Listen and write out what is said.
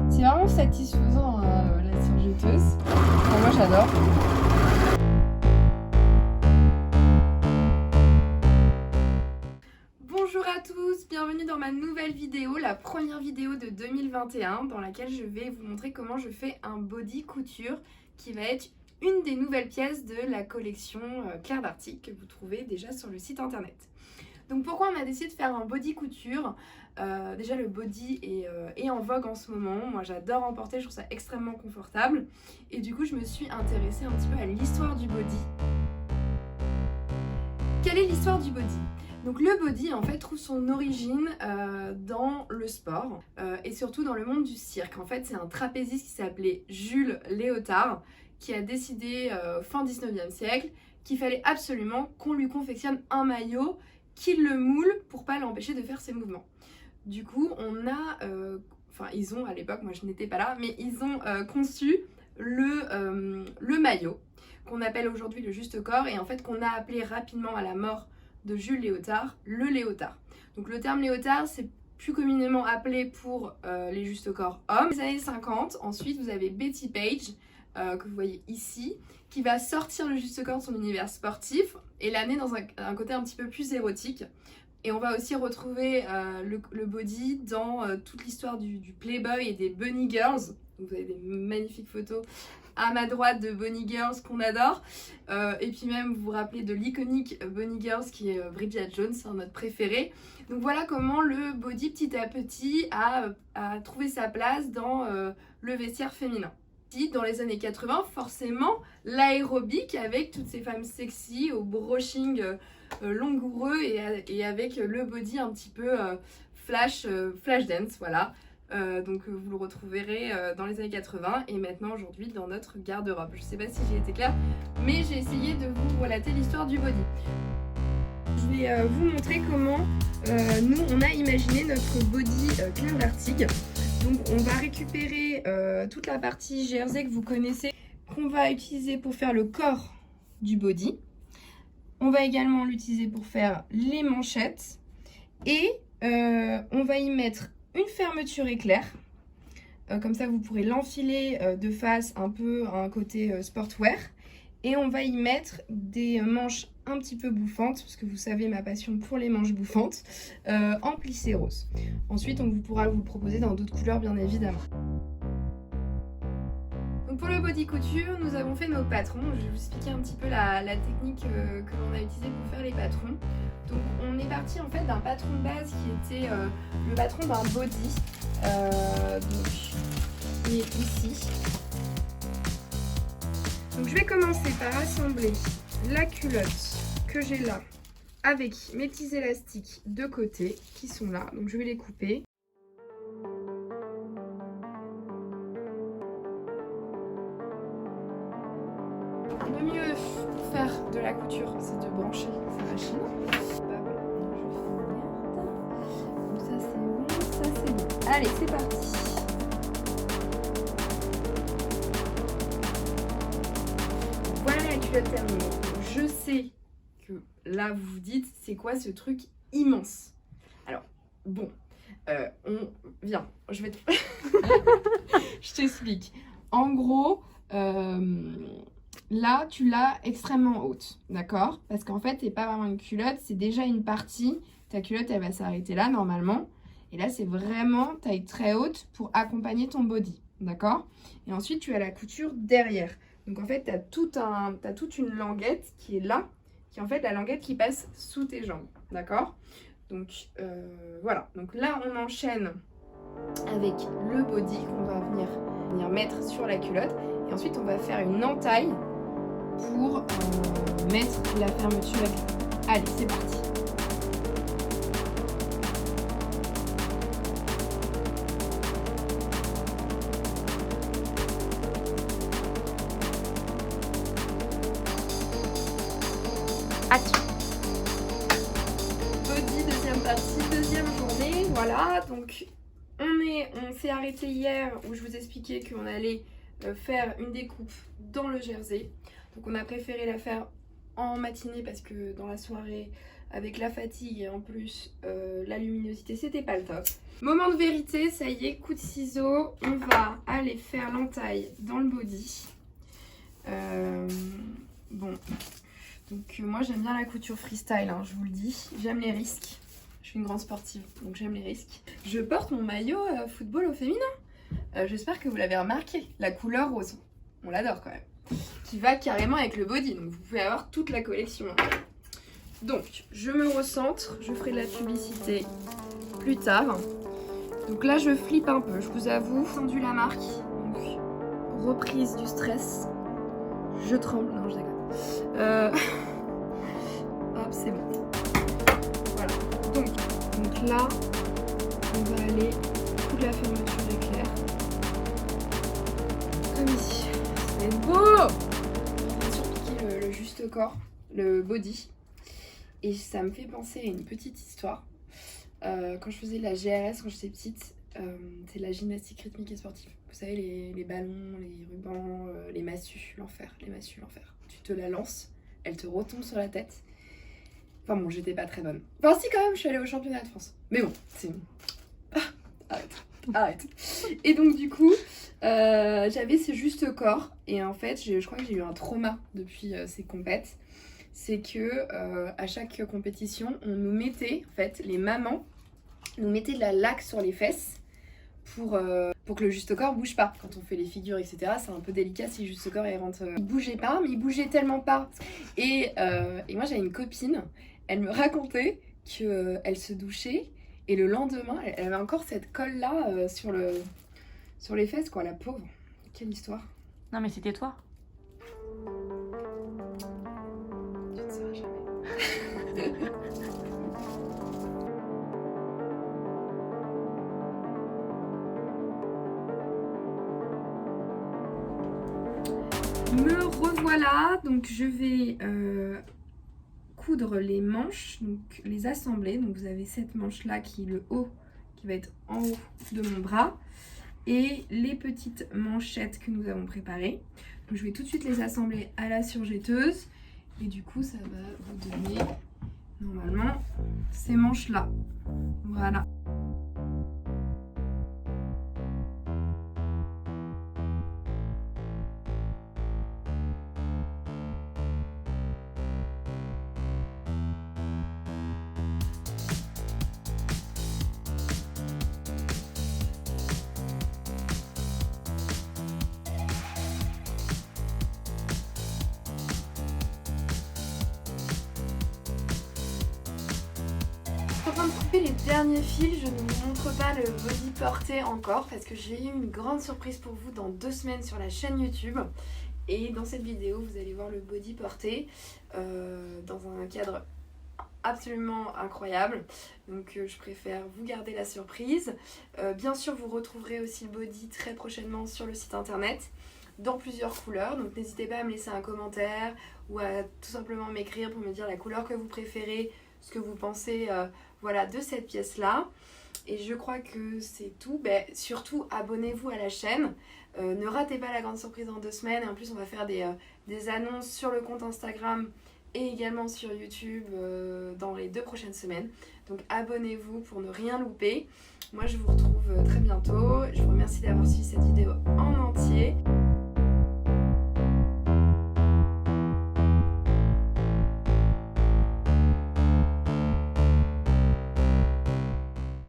C'est vraiment satisfaisant la cire juteuse. Enfin, moi j'adore. Bonjour à tous, bienvenue dans ma nouvelle vidéo, la première vidéo de 2021 dans laquelle je vais vous montrer comment je fais un body couture qui va être une des nouvelles pièces de la collection Claire Darty que vous trouvez déjà sur le site internet. Donc pourquoi on a décidé de faire un body couture? Déjà le body est en vogue en ce moment, moi j'adore en porter, je trouve ça extrêmement confortable et du coup je me suis intéressée un petit peu à l'histoire du body. Quelle est l'histoire du body? Donc le body en fait trouve son origine dans le sport et surtout dans le monde du cirque. En fait c'est un trapéziste qui s'appelait Jules Léotard qui a décidé fin 19e siècle qu'il fallait absolument qu'on lui confectionne un maillot qui le moule pour pas l'empêcher de faire ses mouvements. Du coup on a, ils ont à l'époque, moi je n'étais pas là, mais ils ont conçu le maillot qu'on appelle aujourd'hui le juste corps et en fait qu'on a appelé rapidement à la mort de Jules Léotard, le léotard. Donc le terme léotard, c'est plus communément appelé pour les justes corps hommes. Dans les années 50, ensuite vous avez Betty Page, que vous voyez ici, qui va sortir le juste corps de son univers sportif et l'amener dans un côté un petit peu plus érotique. Et on va aussi retrouver le body dans toute l'histoire du Playboy et des Bunny Girls. Donc vous avez des magnifiques photos à ma droite de Bunny Girls qu'on adore. Et puis même vous vous rappelez de l'iconique Bunny Girls qui est Bridget Jones, c'est notre préféré. Donc voilà comment le body petit à petit a trouvé sa place dans le vestiaire féminin. Dans les années 80, forcément, l'aérobic avec toutes ces femmes sexy au brushing langoureux et avec le body un petit peu flash dance, voilà. Donc vous le retrouverez dans les années 80 et maintenant aujourd'hui dans notre garde-robe. Je sais pas si j'ai été claire, mais j'ai essayé de vous relater l'histoire du body. Je vais vous montrer comment nous on a imaginé notre body Claire Darty. Donc on va récupérer toute la partie jersey que vous connaissez, qu'on va utiliser pour faire le corps du body. On va également l'utiliser pour faire les manchettes et on va y mettre une fermeture éclair. Comme ça vous pourrez l'enfiler de face un peu à un côté sportwear. Et on va y mettre des manches un petit peu bouffantes, parce que vous savez ma passion pour les manches bouffantes, en plissé rose. Ensuite, on pourra vous le proposer dans d'autres couleurs, bien évidemment. Donc pour le body couture, nous avons fait nos patrons. Je vais vous expliquer un petit peu la technique que l'on a utilisée pour faire les patrons. Donc on est parti en fait d'un patron de base qui était le patron d'un body, qui est ici. Donc je vais commencer par assembler la culotte que j'ai là avec mes petits élastiques de côté qui sont là. Donc je vais les couper. Le mieux pour faire de la couture, c'est de brancher sa machine. Donc ça c'est bon, ça c'est bon. Allez, c'est parti. Voilà la culotte terminée. Je sais que là vous vous dites c'est quoi ce truc immense. Alors bon, on vient, je vais te... je t'explique. En gros, là tu l'as extrêmement haute, d'accord? Parce qu'en fait c'est pas vraiment une culotte, c'est déjà une partie. Ta culotte elle va s'arrêter là normalement. Et là c'est vraiment taille très haute pour accompagner ton body, d'accord? Et ensuite tu as la couture derrière. Donc en fait, tu as toute une languette qui est là, qui est en fait la languette qui passe sous tes jambes, d'accord? Donc voilà, donc là on enchaîne avec le body qu'on va venir mettre sur la culotte. Et ensuite on va faire une entaille pour mettre la fermeture avec. Allez, c'est parti! Body, deuxième partie, deuxième journée, voilà, donc on s'est arrêté hier où je vous expliquais qu'on allait faire une découpe dans le jersey. Donc on a préféré la faire en matinée parce que dans la soirée avec la fatigue et en plus la luminosité, c'était pas le top. Moment de vérité, ça y est, coup de ciseau, on va aller faire l'entaille dans le body. Bon, donc moi j'aime bien la couture freestyle, hein, je vous le dis, j'aime les risques. Je suis une grande sportive, donc j'aime les risques. Je porte mon maillot football au féminin. J'espère que vous l'avez remarqué, la couleur rose, on l'adore quand même. Qui va carrément avec le body, donc vous pouvez avoir toute la collection. Donc, je me recentre, je ferai de la publicité plus tard. Donc là, je flippe un peu, je vous avoue. Tendu la marque, donc reprise du stress. Je tremble, non, je déconne. Hop, c'est bon. Voilà. Donc là, on va aller coup de la fermeture éclair. Comme ici. C'est beau! Bien sûr, piquer le juste corps, le body. Et ça me fait penser à une petite histoire. Quand je faisais de la GRS, quand j'étais petite, c'est la gymnastique rythmique et sportive. Vous savez, les ballons, les rubans, les massues, l'enfer. Les massues, l'enfer. Tu te la lances, elle te retombe sur la tête. Enfin bon, j'étais pas très bonne. Enfin si, quand même, je suis allée au championnat de France. Mais bon, c'est... Ah, arrête. Et donc du coup, j'avais ce juste corps. Et en fait, je crois que j'ai eu un trauma depuis ces compètes. C'est que à chaque compétition, on nous mettait, en fait, les mamans nous mettaient de la laque sur les fesses pour que le juste corps bouge pas. Quand on fait les figures, etc., c'est un peu délicat si le juste corps il rentre. Il bougeait pas, mais il bougeait tellement pas. Et moi, j'avais une copine, elle me racontait qu'elle se douchait et le lendemain, elle avait encore cette colle-là sur les fesses, quoi, la pauvre. Quelle histoire. Non, mais c'était toi. Me revoilà, donc je vais coudre les manches, donc les assembler. Donc vous avez cette manche là qui est le haut, qui va être en haut de mon bras, et les petites manchettes que nous avons préparées. Donc je vais tout de suite les assembler à la surjetteuse, et du coup ça va vous donner normalement ces manches là. Voilà. En train de couper les derniers fils, je ne vous montre pas le body porté encore parce que j'ai eu une grande surprise pour vous dans 2 semaines sur la chaîne YouTube. Et dans cette vidéo, vous allez voir le body porté dans un cadre absolument incroyable. Donc je préfère vous garder la surprise. Bien sûr, vous retrouverez aussi le body très prochainement sur le site internet dans plusieurs couleurs. Donc n'hésitez pas à me laisser un commentaire ou à tout simplement m'écrire pour me dire la couleur que vous préférez, ce que vous pensez voilà, de cette pièce-là. Et je crois que c'est tout. Surtout, abonnez-vous à la chaîne. Ne ratez pas la grande surprise dans 2 semaines. Et en plus, on va faire des annonces sur le compte Instagram et également sur YouTube dans les 2 prochaines semaines. Donc abonnez-vous pour ne rien louper. Moi, je vous retrouve très bientôt. Je vous remercie d'avoir suivi cette vidéo en entier.